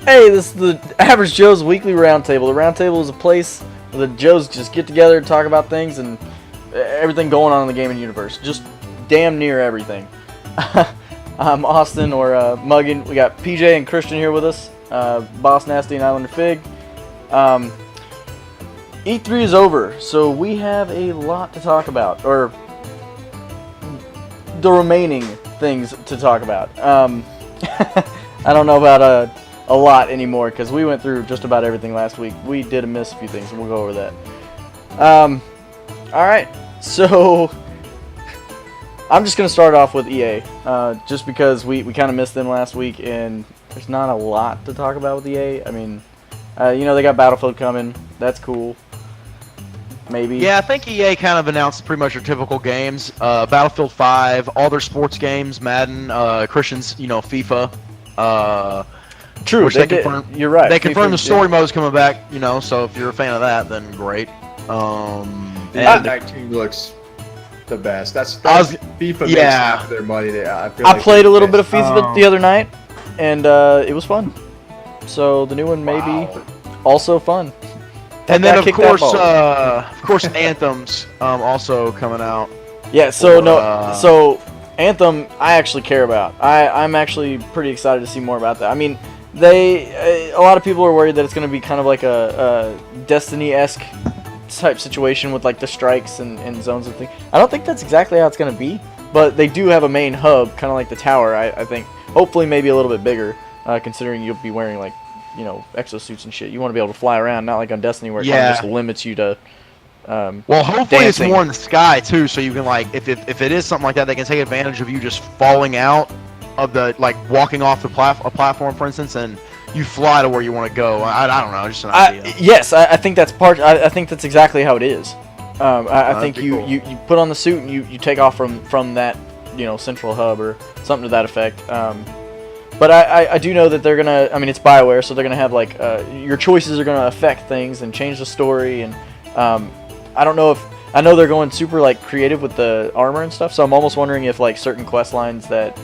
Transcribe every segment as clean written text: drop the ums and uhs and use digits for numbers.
Hey, this is the Average Joe's Weekly Round Table. The Round Table is a place where the Joes just get together and talk about things and everything going on in the gaming universe. Just damn near everything. I'm Austin, or Muggin. We got PJ and Christian here with us. Boss Nasty and Islander Fig. E3 is over, so we have a lot to talk about. Or the remaining things to talk about. I don't know about a lot anymore because we went through just about everything last week. We did miss a few things, and we'll go over that. Alright, so I'm just going to start off with EA, just because we kind of missed them last week, and there's not a lot to talk about with EA. I mean, they got Battlefield coming. That's cool. Maybe. Yeah, I think EA kind of announced pretty much their typical games. Battlefield 5, all their sports games, Madden, Christian's, FIFA. True, you're right. They confirmed the story mode's coming back, so if you're a fan of that, then great. The 19 looks the best. That's FIFA makes half of their money. I played a little bit of FIFA the other night, and it was fun. So the new one may be also fun. And then of course, Anthem's also coming out. Yeah. So Anthem, I actually care about. I'm actually pretty excited to see more about that. I mean, a lot of people are worried that it's going to be kind of like a Destiny-esque type situation with like the strikes and zones and things. I don't think that's exactly how it's going to be, but they do have a main hub, kind of like the tower. I think hopefully maybe a little bit bigger, considering you'll be wearing like exosuits and shit. You want to be able to fly around, not like on Destiny where it kind of just limits you to. Well, hopefully it's more in the sky too, so you can if it is something like that, they can take advantage of you just falling out of the walking off the platform, for instance, and you fly to where you want to go. I don't know, just an idea. Yes, I think that's I think that's exactly how it is. I think you put on the suit and you take off from that central hub or something to that effect. But I do know that they're gonna. I mean, it's BioWare, so they're gonna have your choices are gonna affect things and change the story and. I don't know I know they're going super creative with the armor and stuff, so I'm almost wondering if certain quest lines that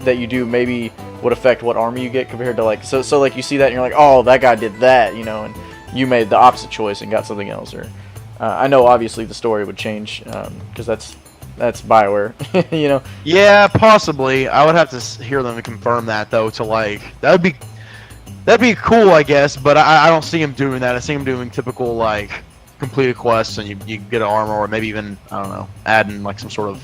you do maybe would affect what armor you get compared to so you see that and you're like, oh, that guy did that, and you made the opposite choice and got something else. Or I know obviously the story would change because that's BioWare, Yeah, possibly. I would have to hear them confirm that though. That'd be cool, I guess, but I don't see him doing that. I see him doing typical completed quests and you get an armor, or maybe even adding some sort of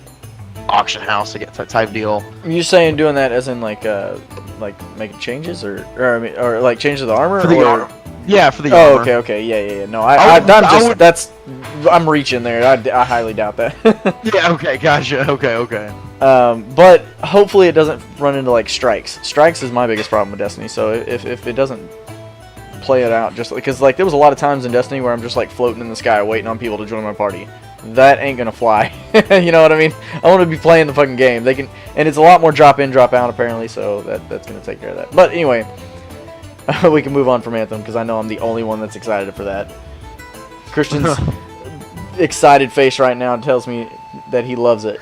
auction house to get that type deal. Are you saying doing that as in making changes or changes to the armor for the armor? Yeah, for the armor. Oh, okay, yeah. No, I'm reaching there. I highly doubt that. Yeah, okay, gotcha. Okay. But hopefully it doesn't run into strikes. Strikes is my biggest problem with Destiny. So if it doesn't play it out, just because there was a lot of times in Destiny where I'm just floating in the sky waiting on people to join my party. That ain't gonna fly. You know what I mean? I want to be playing the fucking game. They can, and it's a lot more drop in, drop out apparently, so that's gonna take care of that. But anyway, we can move on from Anthem because I know I'm the only one that's excited for that. Christian's excited face right now tells me that he loves it.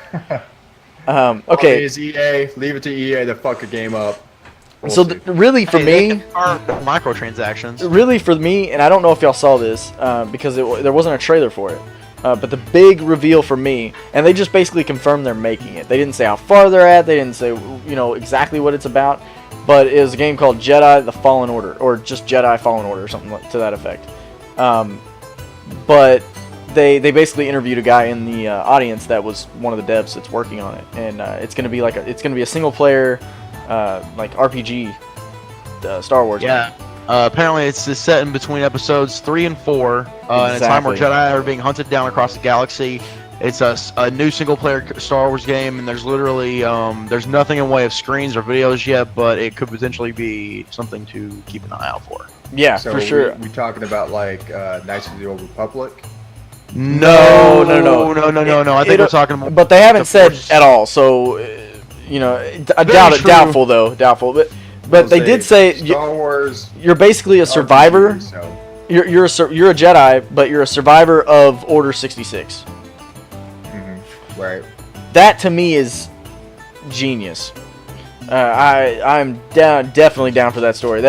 Okay. Is EA? Leave it to EA to fuck a game up. So really for me, microtransactions. Really for me, and I don't know if y'all saw this because there wasn't a trailer for it. But the big reveal for me, and they just basically confirmed they're making it. They didn't say how far they're at. They didn't say exactly what it's about. But it was a game called Jedi: The Fallen Order, or just Jedi Fallen Order, or something to that effect. But they basically interviewed a guy in the audience that was one of the devs that's working on it, and it's gonna be a single player. RPG Star Wars. Yeah. Apparently it's set in between episodes 3 and 4. In a time where Jedi are being hunted down across the galaxy. It's a new single player Star Wars game, and there's literally there's nothing in way of screens or videos yet, but it could potentially be something to keep an eye out for. Yeah, so for sure. We talking about Knights of the Old Republic? No. I think we're talking about. But they haven't said at all, so. I doubt it. Doubtful though. Doubtful. But they did say Star Wars. You're basically a survivor. You're a Jedi, but you're a survivor of Order 66. Mm-hmm. Right. That to me is genius. I'm definitely down for that story.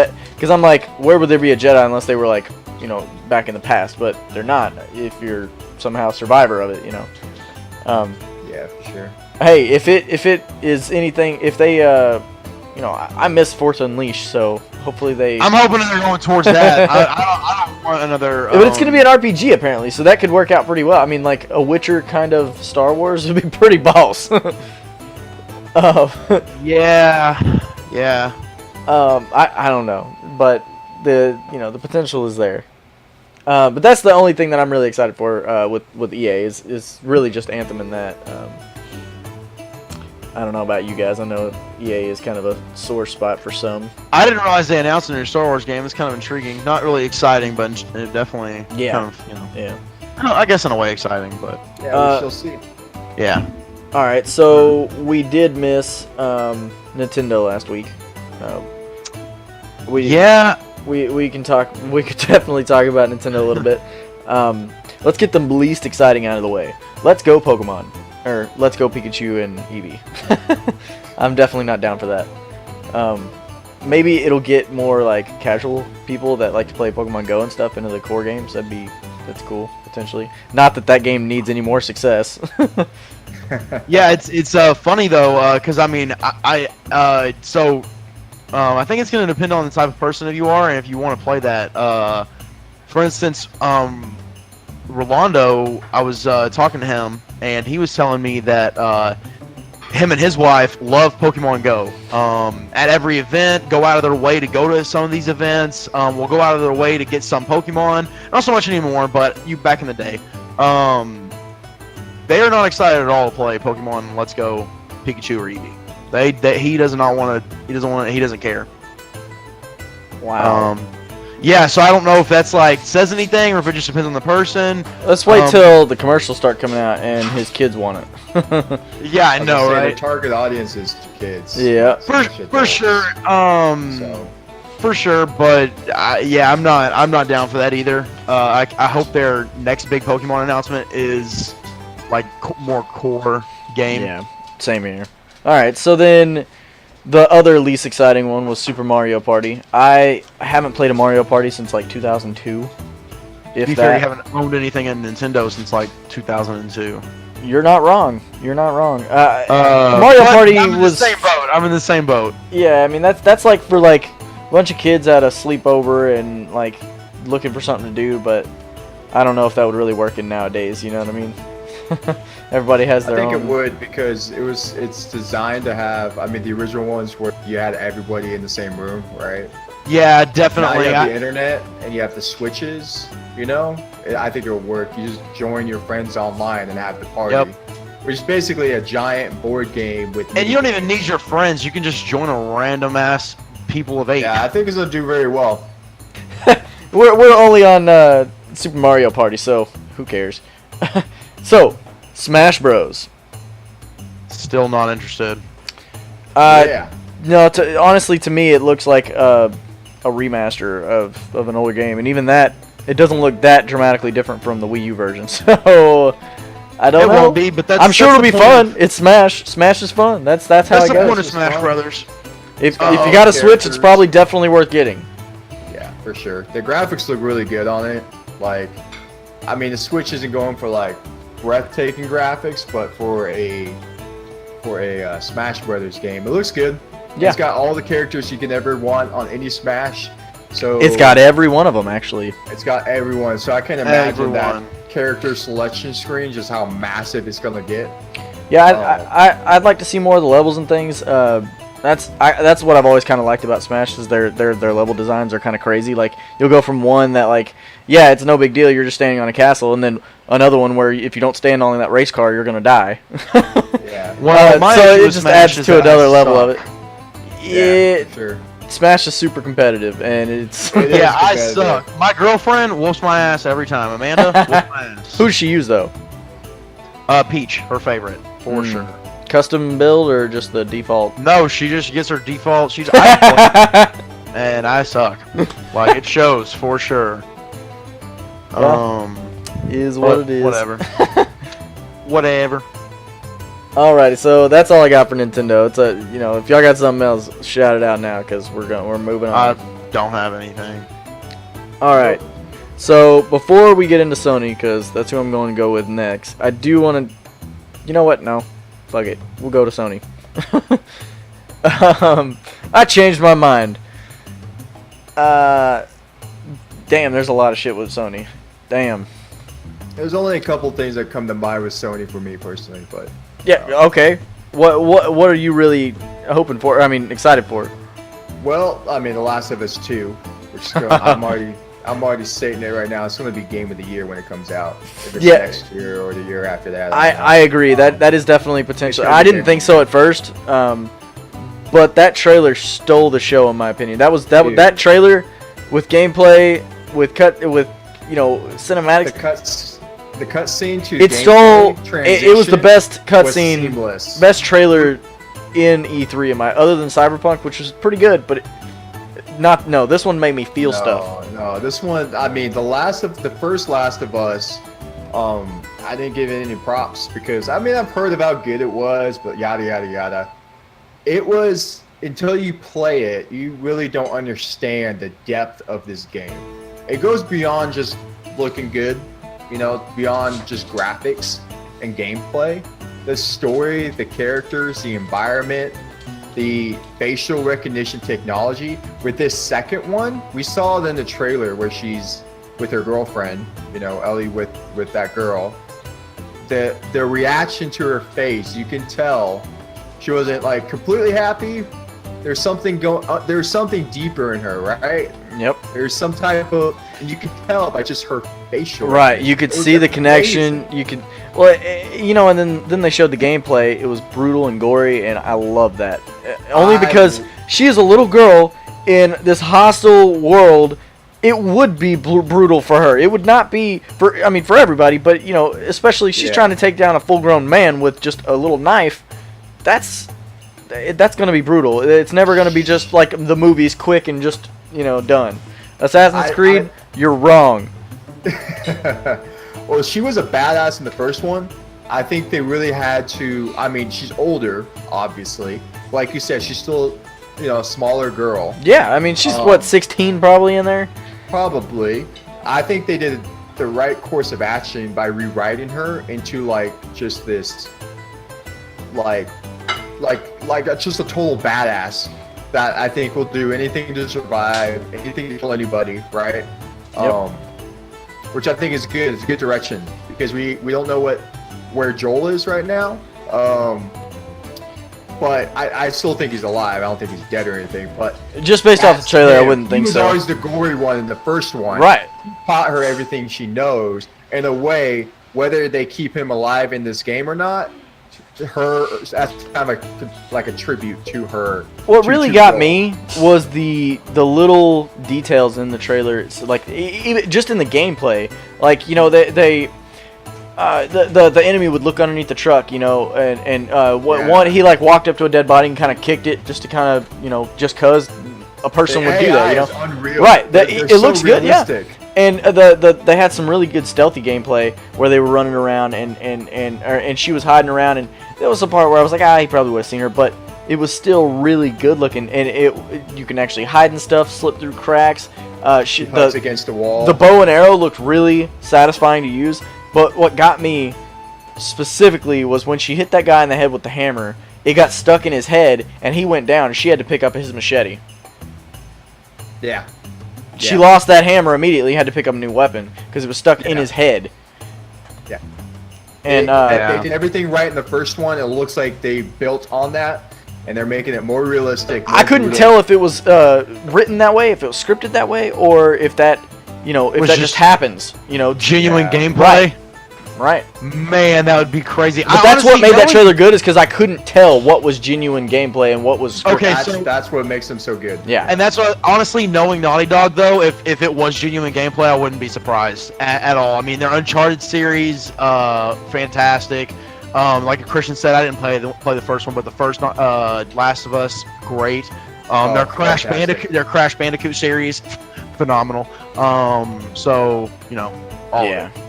Because I'm like, where would there be a Jedi unless they were like, you know, back in the past? But they're not. If you're somehow survivor of it, you know. Yeah, for sure. Hey, if it is anything, if they, you know, I miss Force Unleashed, so hopefully they. I'm hoping they're going towards that. I don't want another. But it's gonna be an RPG apparently, so that could work out pretty well. I mean, like a Witcher kind of Star Wars would be pretty boss. Yeah. I don't know, but the potential is there. But that's the only thing that I'm really excited for with EA is really just Anthem and that. I don't know about you guys. I know EA is kind of a sore spot for some. I didn't realize they announced a new Star Wars game. It's kind of intriguing. Not really exciting, but it definitely kind of, you know. Yeah. I guess in a way exciting, but yeah, we shall see. Yeah. All right, so we did miss Nintendo last week. We can talk. We could definitely talk about Nintendo a little bit. Let's get the least exciting out of the way. Let's go Pokemon, or let's go Pikachu and Eevee. I'm definitely not down for that. Maybe it'll get more like casual people that like to play Pokemon Go and stuff into the core games. That's cool potentially. Not that game needs any more success. Yeah, it's funny though, because I mean, I think it's going to depend on the type of person that you are and if you want to play that. For instance, Rolando, I was talking to him and he was telling me that him and his wife love Pokemon Go. At every event, go out of their way to go to some of these events. Will go out of their way to get some Pokemon. Not so much anymore, but back in the day. They are not excited at all to play Pokemon Let's Go Pikachu or Eevee. He doesn't care. Wow. Yeah, so I don't know if that's like says anything or if it just depends on the person. Let's wait till the commercials start coming out and his kids want it. Yeah, I know, right? The target audience is kids. Yeah, for sure. For sure, but yeah, I'm not down for that either. I hope their next big Pokemon announcement is like more core game. Yeah, same here. All right, so then the other least exciting one was Super Mario Party. I haven't played a Mario Party since like 2002. To be fair, you haven't owned anything in Nintendo since like 2002. You're not wrong. Mario Party I'm in was the same boat. I'm in the same boat. Yeah, I mean that's like for like a bunch of kids at a sleepover and like looking for something to do, but I don't know if that would really work in nowadays. You know what I mean? Everybody has their own. I think it would because it's designed to have. I mean, the original ones where you had everybody in the same room, right? Yeah, definitely. Now you have the internet and you have the switches. You know, I think it'll work. You just join your friends online and have the party, which is basically a giant board game with. And you don't even need your friends. You can just join a random ass people of 8. Yeah, I think it's gonna do very well. we're only on Super Mario Party, so who cares? So, Smash Bros. Still not interested. Yeah. No, honestly, to me, it looks like a remaster of an older game, and even that, it doesn't look that dramatically different from the Wii U version. So, I don't know. It won't be, but I'm sure it'll be fun. It's Smash. Smash is fun. That's how it goes. That's the point of Smash Brothers. If you got a Switch, it's probably definitely worth getting. Yeah, for sure. The graphics look really good on it. Like, I mean, the Switch isn't going for like breathtaking graphics, but for a Smash Brothers game, it looks good. Yeah. It's got all the characters you can ever want on any Smash. So it's got every one of them actually. It's got everyone. So I can imagine that character selection screen, just how massive it's gonna get. Yeah, I'd like to see more of the levels and things. That's what I've always kind of liked about Smash is their level designs are kind of crazy. Like you'll go from one that like it's no big deal, you're just standing on a castle, and then another one where if you don't stand on that race car, you're gonna die. Yeah. Well, so it just adds to another level of it. Yeah, sure. Smash is super competitive, and it's yeah, I suck. My girlfriend whoops my ass every time. Amanda whoops my ass. Who does she use though? Peach, her favorite for sure. Custom build or just the default? No, she just gets her default. She's and I suck. Like it shows for sure. Is what it is. Whatever. Whatever. Alrighty, so that's all I got for Nintendo. It's if y'all got something else, shout it out now because we're moving on. don't have anything. All right. So before we get into Sony, because that's who I'm going to go with next, I do want to. You know what? No, fuck it. We'll go to Sony. I changed my mind. Damn, there's a lot of shit with Sony. Damn. There's only a couple things that come to mind with Sony for me personally, but yeah. Okay. What are you really hoping for? I mean, excited for? Well, I mean, The Last of Us 2, which is I'm already stating it right now. It's going to be Game of the Year when it comes out. If it's next year or the year after that. I agree. That is definitely potential. I didn't think so at first, but that trailer stole the show in my opinion. That trailer with gameplay, with cinematics. The cutscene to it stole. It was the best cutscene, best trailer in E3 other than Cyberpunk, which was pretty good, but. This one made me feel stuff. No, this one, I mean, the first Last of Us, I didn't give it any props because, I mean, I've heard about how good it was, but yada, yada, yada. It was, until you play it, you really don't understand the depth of this game. It goes beyond just looking good, beyond just graphics and gameplay. The story, the characters, the environment, the facial recognition technology. With this second one, we saw it in the trailer where she's with her girlfriend, Ellie with that girl. The reaction to her face, you can tell she wasn't like completely happy. There's something there's something deeper in her, right? Yep. There's some type of, and you can tell by just her facial. Right. You could see the connection. You could, and then they showed the gameplay. It was brutal and gory, and I love that. Only because she is a little girl in this hostile world. It would be brutal for her. It would not be for everybody, but especially she's trying to take down a full-grown man with just a little knife. That's going to be brutal. It's never going to be just like the movies, quick and just done. Assassin's Creed, you're wrong. Well, she was a badass in the first one. I think they really had to. I mean, she's older, obviously. Like you said, she's still, a smaller girl. Yeah, I mean, she's 16 probably in there. Probably. I think they did the right course of action by rewriting her into just this, just a total badass that I think will do anything to survive, anything to kill anybody, right? Yep. Which I think is good. It's a good direction because we don't know where Joel is right now. But I still think he's alive. I don't think he's dead or anything. But just based off the trailer, I wouldn't think so. He was always the gory one in the first one. Right. He taught her everything she knows. In a way, whether they keep him alive in this game or not, that's kind of like a tribute to her. What really got me was the little details in the trailer. It's like even just in the gameplay, the enemy would look underneath the truck, one he walked up to a dead body and kind of kicked it just to kind of just cause a person would do that, Is unreal. Right. It looks good, yeah. And they had some really good stealthy gameplay where they were running around and she was hiding around, and there was a part where I was like, he probably would have seen her, but it was still really good looking, and you can actually hide and stuff, slip through cracks. She hugs against the wall. The bow and arrow looked really satisfying to use, but what got me specifically was when she hit that guy in the head with the hammer, it got stuck in his head, and he went down, and she had to pick up his machete. Yeah. She lost that hammer immediately, had to pick up a new weapon because it was stuck in his head. Yeah. And they did everything right in the first one. It looks like they built on that, and they're making it more realistic. I couldn't tell if it was written that way, if it was scripted that way, or if that, if that just happens. Genuine gameplay. Right. Man, that would be crazy. But that's what made that trailer good, is because I couldn't tell what was genuine gameplay and what was scripted. Okay, that's what makes them so good. Yeah. And that's what, honestly, knowing Naughty Dog, though, if it was genuine gameplay, I wouldn't be surprised at all. I mean, their Uncharted series, fantastic. Like Christian said, I didn't play the first one, but the first Last of Us, great. Their Crash Bandicoot series, phenomenal.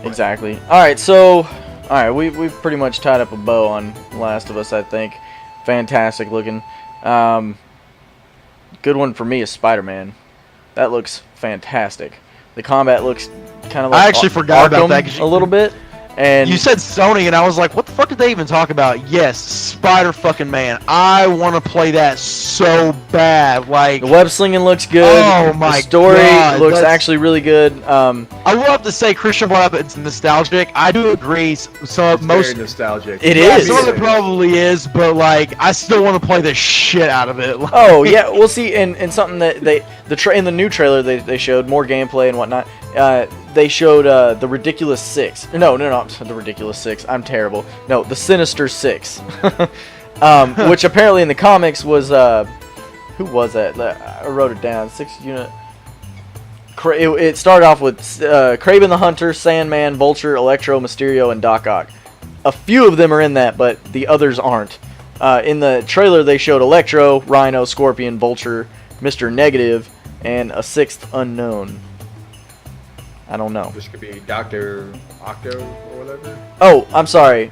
Exactly. All right, we've pretty much tied up a bow on Last of Us, I think. Fantastic looking. Good one for me is Spider-Man. That looks fantastic. The combat looks kind of like I actually forgot about Arkham that 'cause a little bit. And you said Sony, and I was like, what the fuck did they even talk about? Yes, Spider-fucking-Man. I want to play that so bad. Like, the web slinging looks good. Oh my the story God, looks that's- actually really good. I will have to say, Christian brought up it's nostalgic. I do agree. So It's most very nostalgic. It yeah, is. some of it probably is, but like, I still want to play the shit out of it. Like, Oh yeah, we'll see. And something that in the new trailer they showed more gameplay and whatnot. They showed the Ridiculous Six. No, the Ridiculous Six. I'm terrible. No, the Sinister Six, which apparently in the comics was who was that? I wrote it down. 6-unit. It started off with Kraven the Hunter, Sandman, Vulture, Electro, Mysterio, and Doc Ock. A few of them are in that, but the others aren't. In the trailer, they showed Electro, Rhino, Scorpion, Vulture, Mr. Negative, and a sixth unknown. I don't know. This could be Dr. Octo or whatever. Oh, I'm sorry.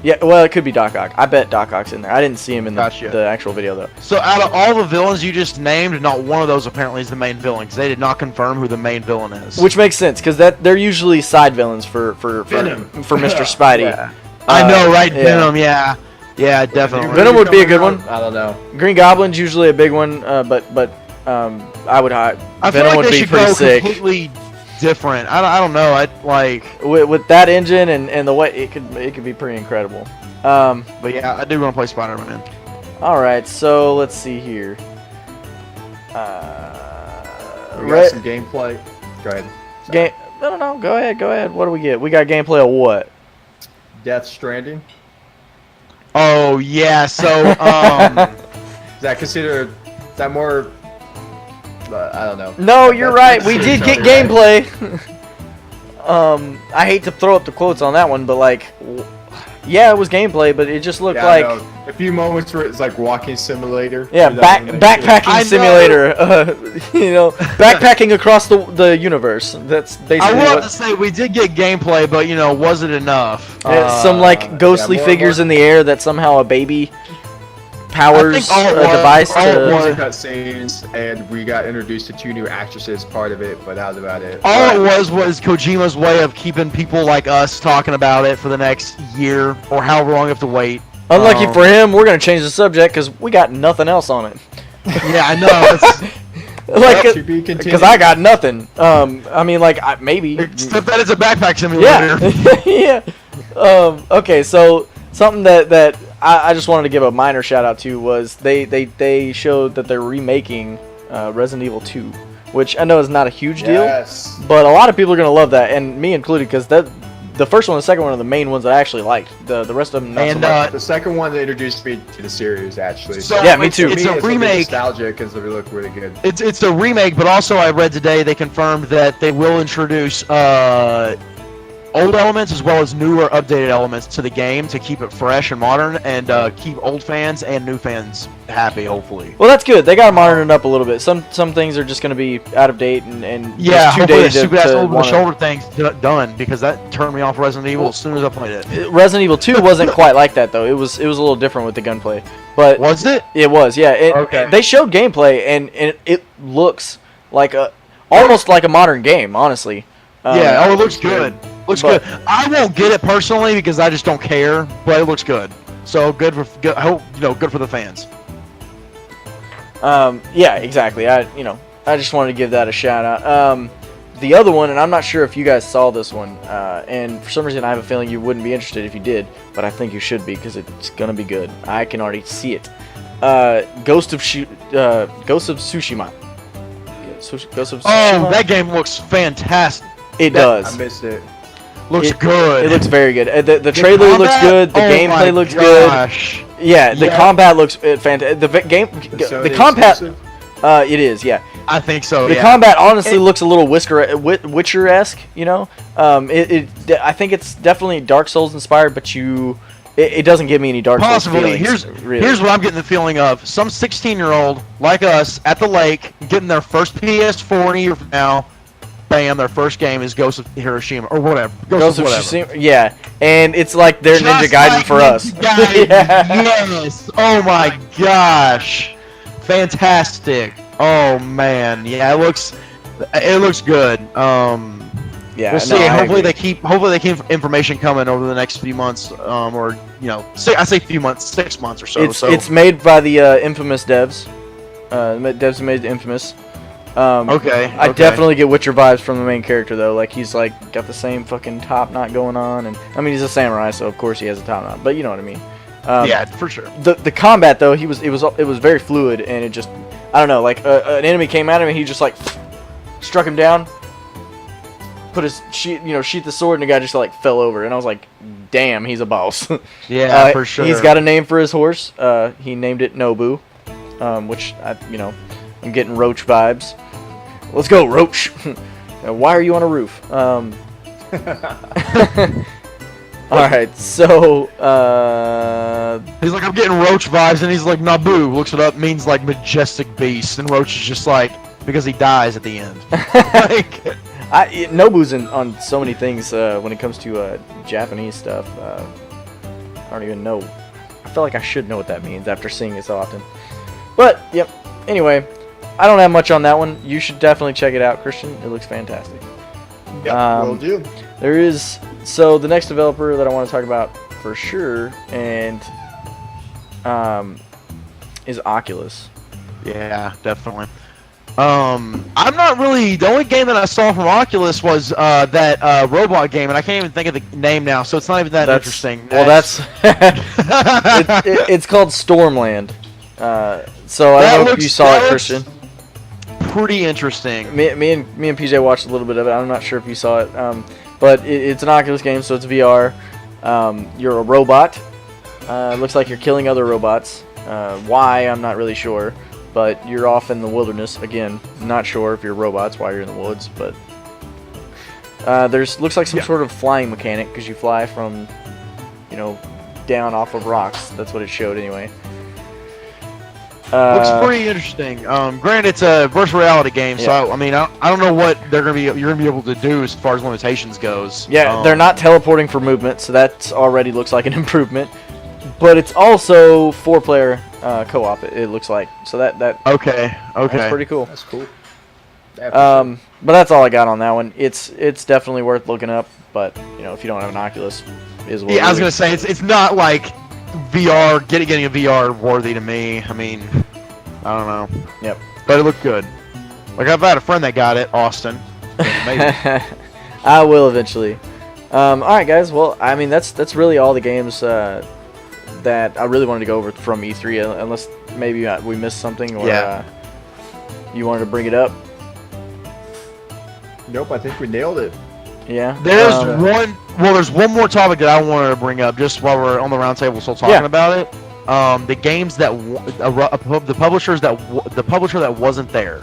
Yeah, well, it could be Doc Ock. I bet Doc Ock's in there. I didn't see him in Gotcha. the actual video, though. So out of all the villains you just named, not one of those apparently is the main villain, 'cause they did not confirm who the main villain is. Which makes sense, because they're usually side villains for Venom. Mr. Spidey. Yeah. I know, right? yeah. Venom, yeah. Yeah, definitely. Venom would be a good one. I don't know. Green Goblin's usually a big one, but I would I feel Venom like would they be should pretty go sick. completely different. I don't know. I like, With that engine and the way it could be pretty incredible. but yeah, I do want to play Spider-Man. All right, so let's see here. We got some gameplay. Go ahead. Sorry. No. Go ahead. What do we get? We got gameplay of what? Death Stranding. Oh yeah, so Is that considered? Is that more? I don't know. No, you're right. We That's did get something, right? gameplay. I hate to throw up the quotes on that one, but like, yeah, it was gameplay, but it just looked Yeah, I like. know. A few moments where it's like walking simulator. Yeah, Is that one they backpacking I know. simulator. Backpacking across the universe. That's I basically will have what. to say we did get gameplay, but was it enough? Some like ghostly yeah, more- figures in the air that somehow a baby powers all it a was- device all it to. was- cutscenes, and we got introduced to 2 new actresses. Part of it, but that was about it. All it was Kojima's way of keeping people like us talking about it for the next year or however long you have to wait. Unlucky for him, we're gonna change the subject because we got nothing else on it. Yeah, I know. Like, to be continued. because I got nothing. I mean, like, maybe. Except that it's a backpack simulator. Yeah. yeah. Okay, so something that I just wanted to give a minor shout out to was they showed that they're remaking Resident Evil 2, which I know is not a huge deal, Yes. but a lot of people are gonna love that, and me included, because the first one and the second one are the main ones that I actually liked. The rest of them not And, so much. The second one that introduced me to the series, actually. So Yeah, me too. It's Me, a gonna be remake. nostalgic because they look really good. It's a remake, but also I read today they confirmed that they will introduce old elements as well as newer, updated elements to the game to keep it fresh and modern, and keep old fans and new fans happy. Hopefully. Well, that's good. They got to modern it up a little bit. Some things are just going to be out of date and Yeah, just too hopefully the dated stupid ass to over the wanna- shoulder thing's done, because that turned me off Resident Evil as soon as I played it. Resident Evil 2 wasn't quite like that though. It was a little different with the gunplay, but Was it? it was, yeah. Okay. They showed gameplay and it looks like almost like a modern game, honestly. Yeah. Oh, it looks good. Looks But- good. I won't get it personally because I just don't care, but it looks good. So good for good. I hope good for the fans. Yeah, exactly. I just wanted to give that a shout out. The other one, and I'm not sure if you guys saw this one, and for some reason I have a feeling you wouldn't be interested if you did, but I think you should be because it's gonna be good. I can already see it. Ghost of Tsushima. Ghost of Tsushima. Oh, that game looks fantastic. It does. I missed it. Looks It- good. It looks very good. The trailer looks combat? good. The Oh gameplay my looks good. gosh. Yeah, the Yeah. combat looks fantastic. The combat. Exclusive? It is. Yeah. I think so. The Yeah. combat honestly looks a little Witcher-esque. I think it's definitely Dark Souls inspired, but it doesn't give me any Dark Souls Possibly. feelings. Here's what I'm getting the feeling of. Some 16-year-old like us at the lake getting their first PS4 in a year from now. Bam, their first game is Ghost of Hiroshima or whatever. Ghost of whatever. Tsushima. Yeah, and it's like their Ninja Just Gaiden like for us. Ninja Gaiden, Yeah. Yes. Oh my gosh. Fantastic. Oh man. Yeah, it looks It looks good. Yeah, we'll see. no, I hopefully agree. they keep information coming over the next few months, or I say few months, 6 months or so. It's made by the Infamous devs. Devs made Infamous. Okay. I definitely get Witcher vibes from the main character though. Like he's like got the same fucking top knot going on, and I mean he's a samurai, so of course he has a top knot. But you know what I mean. Yeah, for sure. The combat though, it was very fluid, and it just I don't know, like an enemy came at him and he just like struck him down, put his sheath the sword, and the guy just like fell over, and I was like, damn, he's a boss. Yeah, for sure. He's got a name for his horse. He named it Nobu, which I'm getting Roach vibes. Let's go, Roach. Why are you on a roof? Alright, so, he's like, I'm getting Roach vibes, and he's like, Nabu, looks it up, means like majestic beast, and Roach is just like, because he dies at the end. Like, Nobu's on so many things when it comes to Japanese stuff. I don't even know. I feel like I should know what that means after seeing it so often. But, yep, anyway, I don't have much on that one. You should definitely check it out, Christian. It looks fantastic. Yeah, will do. There is, so the next developer that I want to talk about for sure, and is Oculus. yeah, definitely. I'm not really. The only game that I saw from Oculus was that robot game, and I can't even think of the name now, so it's not even that interesting. Well, it's called Stormland. So I don't know if you saw it, Christian. Pretty interesting. Me and PJ watched a little bit of it. I'm not sure if you saw it, but it's an Oculus game, so it's VR. You're a robot. It looks like you're killing other robots. Why, I'm not really sure. But you're off in the wilderness. Again, not sure if you're robots while you're in the woods, but looks like some sort of flying mechanic because you fly from, down off of rocks. That's what it showed anyway. Looks pretty interesting. Granted, it's a virtual reality game, so I mean, I don't know what you're gonna be able to do as far as limitations goes. Yeah, they're not teleporting for movement, so that already looks like an improvement. But it's also 4-player co-op. It looks like that. Okay. That's pretty cool. That's cool. Yeah, but that's all I got on that one. It's definitely worth looking up. But if you don't have an Oculus, I was gonna say it's not like VR getting a VR worthy to me. I mean, I don't know. Yep. But it looked good. Like I've had a friend that got it, Austin. Amazing. I will eventually. All right, guys. Well, I mean that's really all the games that I really wanted to go over from E3, unless maybe we missed something or you wanted to bring it up. Nope, I think we nailed it. Yeah. There's one more topic that I wanted to bring up just while we're on the round table still talking about it. The games that the publisher that wasn't there,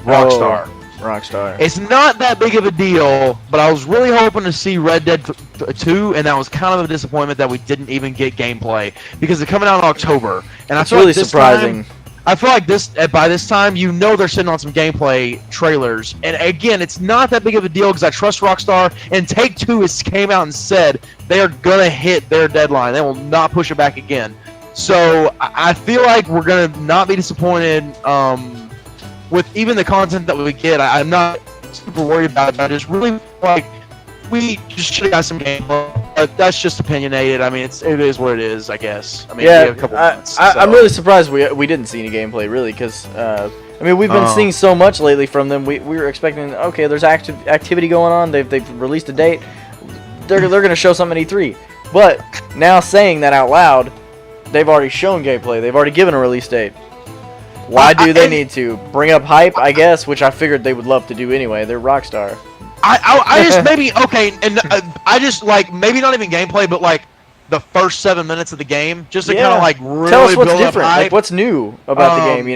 Rockstar. Rockstar. It's not that big of a deal, but I was really hoping to see Red Dead 2, and that was kind of a disappointment that we didn't even get gameplay because it's coming out in October. And it's really surprising. I feel like by this time, they're sitting on some gameplay trailers. And again, it's not that big of a deal because I trust Rockstar, and Take-Two came out and said they are going to hit their deadline. They will not push it back again. So I feel like we're going to not be disappointed with even the content that we get. I'm not super worried about it. I just really feel like we just should have got some gameplay. That's just opinionated. I mean, it is what it is, I guess. I mean, we have a couple months, I'm really surprised we didn't see any gameplay, really, because we've been seeing so much lately from them. We were expecting, okay, there's activity going on. They've released a date. They're going to show something at E3. But now saying that out loud, they've already shown gameplay. They've already given a release date. Why do they need to bring up hype? I guess, which I figured they would love to do anyway. They're Rockstar. I just maybe and I just like maybe not even gameplay, but like the first 7 minutes of the game, just to kind of like really tell us what's build different, up hype. like what's new about the game,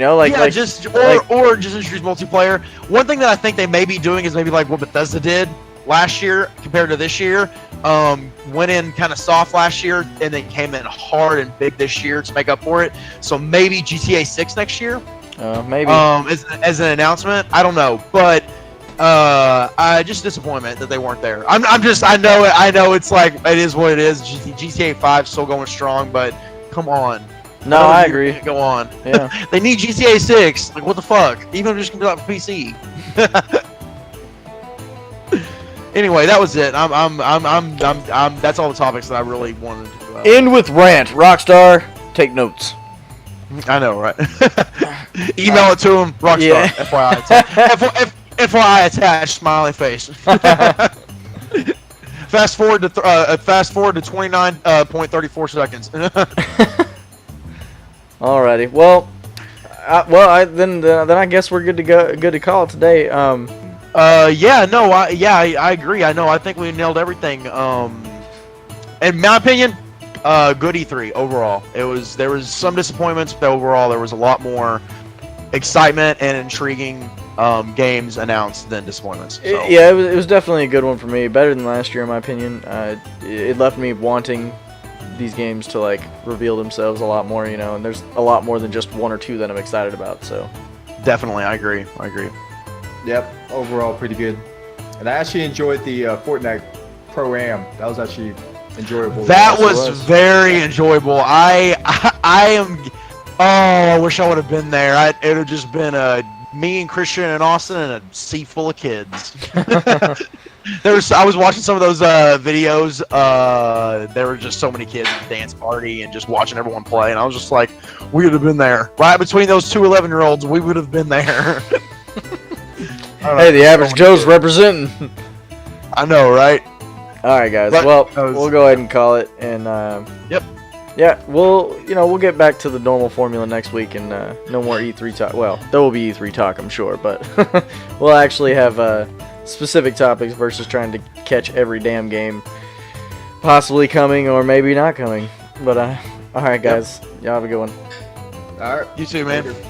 just introduce multiplayer. One thing that I think they may be doing is maybe like what Bethesda did last year compared to this year. Went in kind of soft last year and then came in hard and big this year to make up for it. So maybe GTA 6 next year. Maybe. As an announcement, I don't know, but just disappointment that they weren't there. I know it's like it is what it is. GTA 5 still going strong, but come on, No, I agree. Go on. Yeah. They need GTA 6. Like, what the fuck? Even if they're just gonna do that for PC. Anyway, that was it. That's all the topics that I really wanted to. End with rant. Rockstar, take notes. I know, right? Email it to him. Rockstar. Yeah. FYI attached. Smiley face. Fast forward to 29.34 seconds. Alrighty. Well, then I guess we're good to go. Good to call it today. Yeah, no, I agree. I think we nailed everything. In my opinion, good E3 overall. There was some disappointments, but overall there was a lot more excitement and intriguing games announced than disappointments. So. Yeah, it was definitely a good one for me. Better than last year, in my opinion. It left me wanting these games to like reveal themselves a lot more, and there's a lot more than just one or two that I'm excited about. So definitely, I agree. Yep, overall pretty good. And I actually enjoyed the Fortnite Pro-Am. That was actually enjoyable. That was very enjoyable. I wish I would have been there. It would have just been me and Christian and Austin and a sea full of kids. I was watching some of those videos. There were just so many kids at the dance party and just watching everyone play, and I was just like, we would have been there. Right between those two 11-year-olds, we would have been there. Hey, the average Joe's representing. I know, right? All right, guys. But well, we'll go ahead and call it. And yep. Yeah, we'll get back to the normal formula next week, and no more E3 talk. Well, there will be E3 talk, I'm sure, but we'll actually have specific topics versus trying to catch every damn game possibly coming or maybe not coming. But all right, guys, y'all have a good one. All right, you too, man. Later.